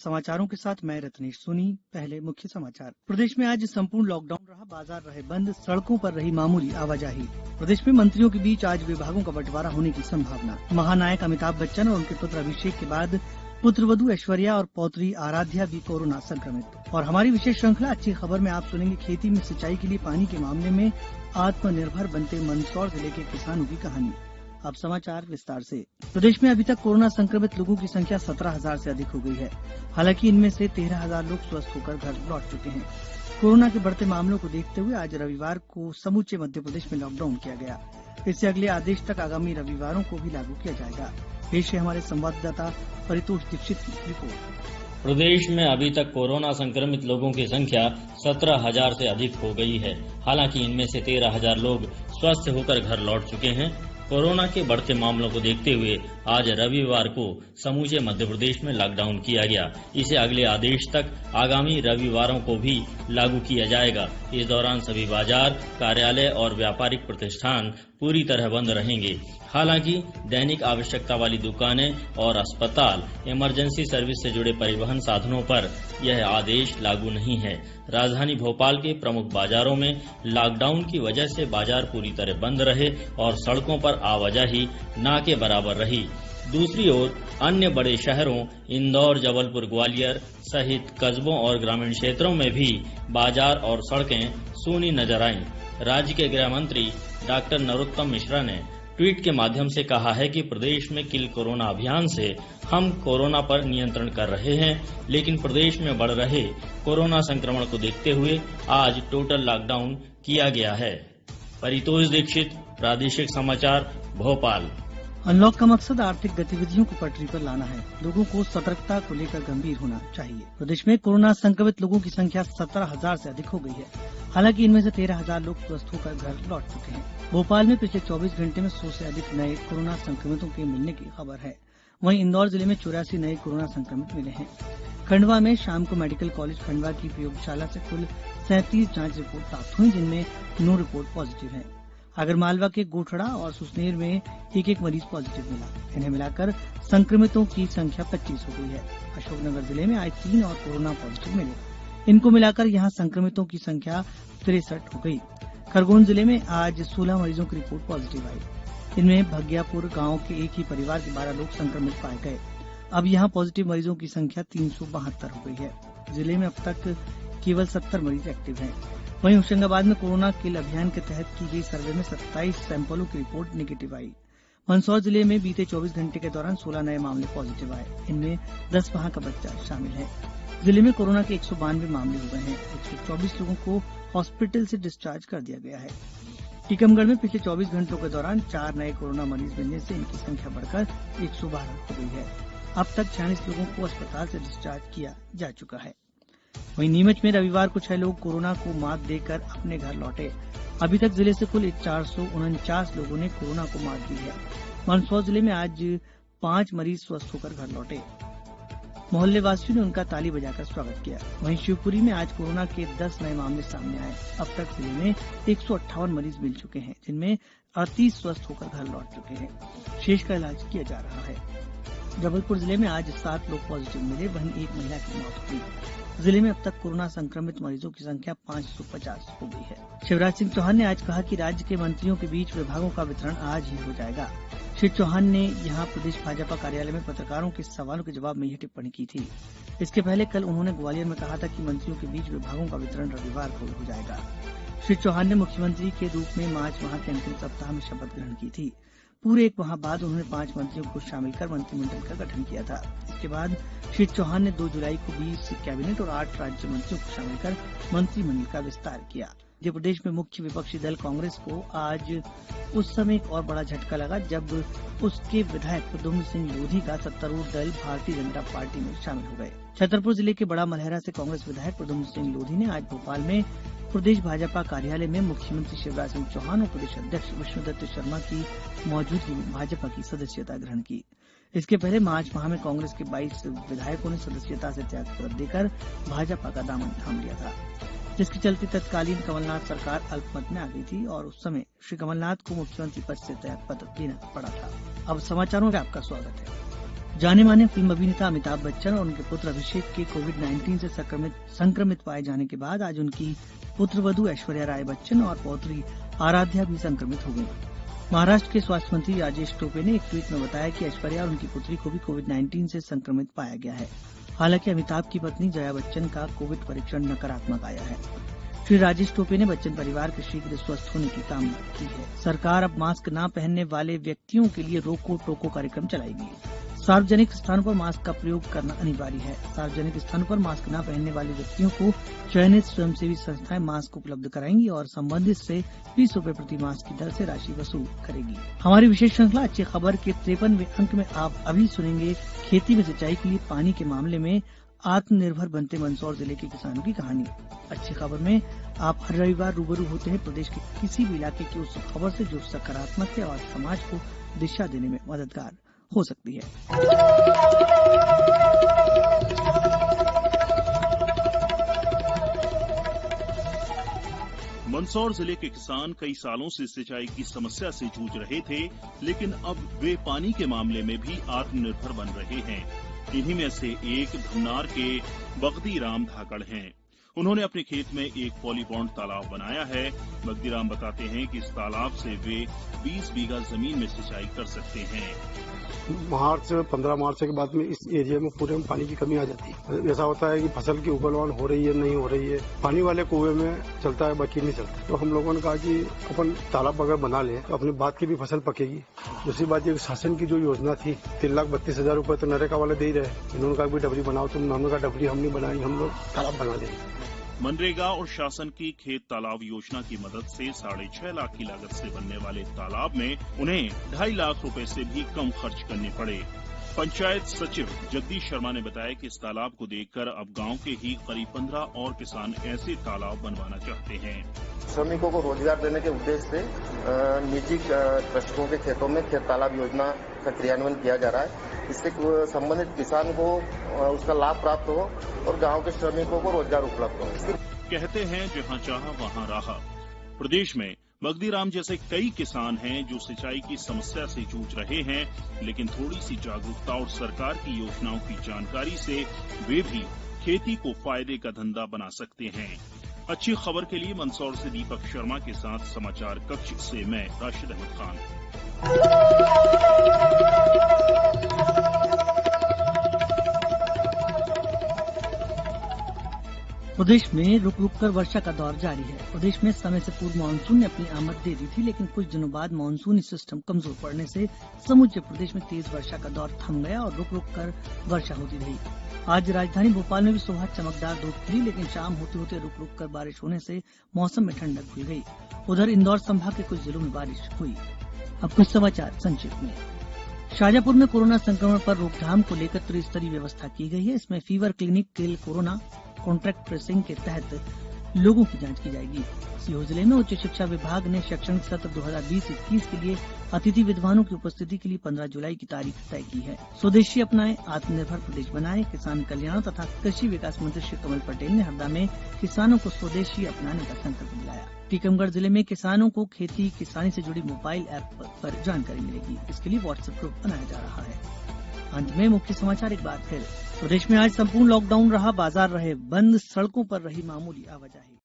समाचारों के साथ मैं रत्नेश सोनी। पहले मुख्य समाचार। प्रदेश में आज संपूर्ण लॉकडाउन रहा, बाजार रहे बंद, सड़कों पर रही मामूली आवाजाही। प्रदेश में मंत्रियों के बीच आज विभागों का बंटवारा होने की संभावना। महानायक अमिताभ बच्चन और उनके पुत्र अभिषेक के बाद पुत्रवधू ऐश्वर्या और पौत्री आराध्या भी कोरोना संक्रमित। और हमारी विशेष श्रृंखला अच्छी खबर में आप सुनेंगे खेती में सिंचाई के लिए पानी के मामले में आत्मनिर्भर बनते मंदसौर जिले के किसानों की कहानी। अब समाचार विस्तार से। प्रदेश में अभी तक कोरोना संक्रमित लोगों की संख्या 17,000 से अधिक हो गई है। हालांकि इनमें से 13,000 लोग स्वस्थ होकर घर लौट चुके हैं। कोरोना के बढ़ते मामलों को देखते हुए आज रविवार को समूचे मध्य प्रदेश में लॉकडाउन किया गया। इससे अगले आदेश तक आगामी रविवारों को भी लागू किया जाएगा। पेश है हमारे संवाददाता परितोष दीक्षित की रिपोर्ट। प्रदेश में अभी तक कोरोना संक्रमित लोगों की संख्या 17,000 से अधिक हो गई है। हालांकि इनमें से 13,000 लोग स्वस्थ होकर घर लौट चुके हैं। कोरोना के बढ़ते मामलों को देखते हुए आज रविवार को समूचे मध्य प्रदेश में लॉकडाउन किया गया। इसे अगले आदेश तक आगामी रविवारों को भी लागू किया जाएगा। इस दौरान सभी बाजार, कार्यालय और व्यापारिक प्रतिष्ठान पूरी तरह बंद रहेंगे। हालांकि दैनिक आवश्यकता वाली दुकानें और अस्पताल, इमरजेंसी सर्विस से जुड़े परिवहन साधनों पर यह आदेश लागू नहीं है। राजधानी भोपाल के प्रमुख बाजारों में लॉकडाउन की वजह से बाजार पूरी तरह बंद रहे और सड़कों पर आवाजाही न के बराबर रही। दूसरी ओर अन्य बड़े शहरों इंदौर, जबलपुर, ग्वालियर सहित कस्बों और ग्रामीण क्षेत्रों में भी बाजार और सड़कें सूनी नजर आईं। राज्य के गृह मंत्री डॉक्टर नरोत्तम मिश्रा ने ट्वीट के माध्यम से कहा है कि प्रदेश में किल कोरोना अभियान से हम कोरोना पर नियंत्रण कर रहे हैं, लेकिन प्रदेश में बढ़ रहे कोरोना संक्रमण को देखते हुए आज टोटल लॉकडाउन किया गया है। परितोष दीक्षित, प्रादेशिक समाचार, भोपाल। अनलॉक का मकसद आर्थिक गतिविधियों को पटरी पर लाना है। लोगों को सतर्कता को लेकर गंभीर होना चाहिए। प्रदेश में कोरोना संक्रमित लोगों की संख्या 17,000 से अधिक हो गई है। हालांकि इनमें से 13,000 लोग स्वस्थ होकर घर लौट चुके हैं। भोपाल में पिछले 24 घंटे में 100 से अधिक नए कोरोना संक्रमितों के मिलने की खबर है। वहीं इंदौर जिले में 84 नए कोरोना संक्रमित मिले हैं। खंडवा में शाम को मेडिकल कॉलेज खंडवा की प्रयोगशाला से कुल 37 जांच रिपोर्ट प्राप्त हुई, जिनमें 9 रिपोर्ट पॉजिटिव है। आगरमालवा के गोठड़ा और सुसनेर में एक मरीज पॉजिटिव मिला। इन्हें मिलाकर संक्रमितों की संख्या 25 हो गई है। अशोकनगर जिले में आज 3 और कोरोना पॉजिटिव मिले। इनको मिलाकर यहां संक्रमितों की संख्या 63 हो गई। खरगोन जिले में आज 16 मरीजों की रिपोर्ट पॉजिटिव आई। इनमें भगियापुर गांव के एक ही परिवार के 12 लोग संक्रमित पाए गए। अब यहां पॉजिटिव मरीजों की संख्या 372 हो गई है। जिले में अब तक केवल 70 मरीज एक्टिव हैं। वहीं होशंगाबाद में कोरोना किल अभियान के तहत की गई सर्वे में 27 सैंपलों की रिपोर्ट नेगेटिव आई। मंदसौर जिले में बीते 24 घंटे के दौरान 16 नए मामले पॉजिटिव आए। इनमें 10 वहां का बच्चा शामिल है। जिले में कोरोना के 192 मामले हो गए हैं। 124 लोगों को हॉस्पिटल से डिस्चार्ज कर दिया गया है। टीकमगढ़ में पिछले 24 घंटों के दौरान 4 नए कोरोना मरीज मिलने से इनकी संख्या बढ़कर 112 हो गई है। अब तक 46 लोगों को अस्पताल से डिस्चार्ज किया जा चुका है। वहीं नीमच में रविवार को 6 लोग कोरोना को मात देकर अपने घर लौटे। अभी तक जिले से कुल 449 लोगों ने कोरोना को मात दी है। मंदसौर जिले में आज 5 मरीज स्वस्थ होकर घर लौटे। मोहल्ले वासियों ने उनका ताली बजाकर स्वागत किया। वहीं शिवपुरी में आज कोरोना के 10 नए मामले सामने आए। अब तक जिले में 158 मरीज मिल चुके हैं, जिनमें 38 स्वस्थ होकर घर लौट चुके हैं। शेष का इलाज किया जा रहा है। जबलपुर जिले में आज 7 लोग पॉजिटिव मिले, वहीं एक महिला की मौत हुई। जिले में अब तक कोरोना संक्रमित मरीजों की संख्या 550 हो गई है। शिवराज सिंह चौहान ने आज कहा कि राज्य के मंत्रियों के बीच विभागों का वितरण आज ही हो जाएगा। श्री चौहान ने यहां प्रदेश भाजपा कार्यालय में पत्रकारों के सवालों के जवाब में यह टिप्पणी की थी। इसके पहले कल उन्होंने ग्वालियर में कहा था कि मंत्रियों के बीच विभागों का वितरण रविवार को हो जाएगा। श्री चौहान ने मुख्यमंत्री के रूप में मार्च माह के अंतिम सप्ताह में शपथ ग्रहण की थी। पूरे एक माह बाद उन्होंने 5 मंत्रियों को शामिल कर मंत्रिमंडल का गठन किया था। इसके बाद श्री चौहान ने 2 जुलाई को 20 कैबिनेट और 8 राज्य मंत्रियों को शामिल कर मंत्रिमंडल का विस्तार किया। मध्य प्रदेश में मुख्य विपक्षी दल कांग्रेस को आज उस समय एक और बड़ा झटका लगा जब उसके विधायक प्रद्युम्न सिंह लोधी का सत्तारूढ़ दल भारतीय जनता पार्टी में शामिल हो गए। छतरपुर जिले के बड़ा मलहरा से कांग्रेस विधायक प्रद्युम्न सिंह लोधी ने आज भोपाल में प्रदेश भाजपा कार्यालय में मुख्यमंत्री शिवराज सिंह चौहान और प्रदेश अध्यक्ष विष्णुदत्त शर्मा की मौजूदगी में भाजपा की सदस्यता ग्रहण की। इसके पहले मार्च माह में कांग्रेस के 22 विधायकों ने सदस्यता से त्यागपत्र देकर भाजपा का दामन थाम लिया था, जिसके चलते तत्कालीन कमलनाथ सरकार अल्पमत में आ गई थी और उस समय श्री कमलनाथ को मुख्यमंत्री पद से त्यागपत्र देना पड़ा था। अब समाचारों में आपका स्वागत है। जाने माने फिल्म अभिनेता अमिताभ बच्चन और उनके पुत्र अभिषेक के कोविड-19 से संक्रमित पाए जाने के बाद आज उनकी पुत्रवधू ऐश्वर्या राय बच्चन और पौत्री आराध्या भी संक्रमित हो गई। महाराष्ट्र के स्वास्थ्य मंत्री राजेश टोपे ने एक ट्वीट में बताया कि ऐश्वर्या और उनकी पुत्री को भी कोविड-19 से संक्रमित पाया गया है। हालांकि अमिताभ की पत्नी जया बच्चन का कोविड परीक्षण नकारात्मक आया है। श्री राजेश टोपे ने बच्चन परिवार के शीघ्र स्वस्थ होने की कामना की है। सरकार अब मास्क न पहनने वाले व्यक्तियों के लिए रोको टोको कार्यक्रम चलाएगी। सार्वजनिक स्थानों पर मास्क का प्रयोग करना अनिवार्य है। सार्वजनिक स्थानों पर मास्क न पहनने वाले व्यक्तियों को चयनित स्वयंसेवी संस्थाएं मास्क उपलब्ध कराएंगी और संबंधित से 20 रुपए प्रति मास्क की दर से राशि वसूल करेगी। हमारी विशेष श्रृंखला अच्छी खबर के 53वें अंक में आप अभी सुनेंगे खेती में सिंचाई के लिए पानी के मामले में आत्मनिर्भर बनते मंदसौर जिले के किसानों की कहानी। अच्छी खबर में आप हर रविवार रूबरू होते हैं प्रदेश के किसी भी इलाके की उस खबर से जो सकारात्मक है और समाज को दिशा देने में मददगार हो सकती है। मंदसौर जिले के किसान कई सालों से सिंचाई की समस्या से जूझ रहे थे, लेकिन अब वे पानी के मामले में भी आत्मनिर्भर बन रहे हैं। इन्हीं में से एक भमनार के बगदी राम धाकड़ हैं। उन्होंने अपने खेत में एक पॉलीपॉन्ड तालाब बनाया है। बगदी राम बताते हैं कि इस तालाब से वे 20 बीघा जमीन में सिंचाई कर सकते हैं। 15 मार्च के बाद में इस एरिया में पूरे में पानी की कमी आ जाती है। ऐसा होता है कि फसल की उबलवान हो रही है, नहीं हो रही है, पानी वाले कुएं में चलता है, बाकी नहीं चलता। तो हम लोगों ने कहा कि अपन तालाब अगर बना लें तो अपनी बात की भी फसल पकेगी। दूसरी बात ये शासन की जो योजना थी 3,32,000 रुपए तो नरेगा वाले दे ही रहे। इन्होंने कहा डबरी बनाओ, तुम नामों का डबरी हम नहीं बनाएंगे, हम लोग तालाब बना देंगे। मनरेगा और शासन की खेत तालाब योजना की मदद से 6.5 लाख की लागत से बनने वाले तालाब में उन्हें 2.5 लाख रुपए से भी कम खर्च करने पड़े। पंचायत सचिव जगदीश शर्मा ने बताया कि इस तालाब को देखकर अब गांव के ही करीब 15 और किसान ऐसे तालाब बनवाना चाहते हैं। श्रमिकों को रोजगार देने के उद्देश्य से निजी कृषकों के खेतों में खेत तालाब योजना का क्रियान्वयन किया जा रहा है। इससे संबंधित किसान को उसका लाभ प्राप्त हो और गांव के श्रमिकों को रोजगार उपलब्ध हो। कहते हैं जहां चाहा वहां राह। प्रदेश में बगदी राम जैसे कई किसान हैं जो सिंचाई की समस्या से जूझ रहे हैं, लेकिन थोड़ी सी जागरूकता और सरकार की योजनाओं की जानकारी से वे भी खेती को फायदे का धंधा बना सकते हैं। अच्छी खबर के लिए मंदसौर से दीपक शर्मा के साथ समाचार कक्ष से मैं राशिद अहमद खान। प्रदेश में रुक रुक कर वर्षा का दौर जारी है। प्रदेश में समय से पूर्व मानसून ने अपनी आमद दे दी थी, लेकिन कुछ दिनों बाद मानसूनी सिस्टम कमजोर पड़ने से समूचे प्रदेश में तेज वर्षा का दौर थम गया और रुक रुक कर वर्षा होती रही। आज राजधानी भोपाल में भी सुबह चमकदार धूप खिली, लेकिन शाम होते होते रुक रुक कर बारिश होने से मौसम में ठंडक घुल गई। उधर इंदौर संभाग के कुछ जिलों में बारिश हुई। अब कुछ समाचार संक्षिप्त में। शाजापुर में कोरोना संक्रमण पर रोकथाम को लेकर त्रिस्तरीय व्यवस्था की गई है। इसमें fever clinic kill corona contract tracing के तहत लोगों की जांच की जाएगी। सीहोर जिले में उच्च शिक्षा विभाग ने शैक्षणिक सत्र 2020-21 के लिए अतिथि विद्वानों की उपस्थिति के लिए 15 जुलाई की तारीख तय की है। स्वदेशी अपनाएं, आत्मनिर्भर प्रदेश बनाएं, किसान कल्याण तथा कृषि विकास मंत्री श्री कमल पटेल ने हरदा में किसानों को स्वदेशी अपनाने का संकल्प दिलाया। टीकमगढ़ जिले में किसानों को खेती किसानी से जुड़ी मोबाइल ऐप पर जानकारी मिलेगी। इसके लिए व्हाट्सएप ग्रुप बनाया जा रहा है। अंत में मुख्य समाचार एक बार फिर। प्रदेश में आज संपूर्ण लॉकडाउन रहा, बाजार रहे बंद, सड़कों पर रही मामूली आवाजाही।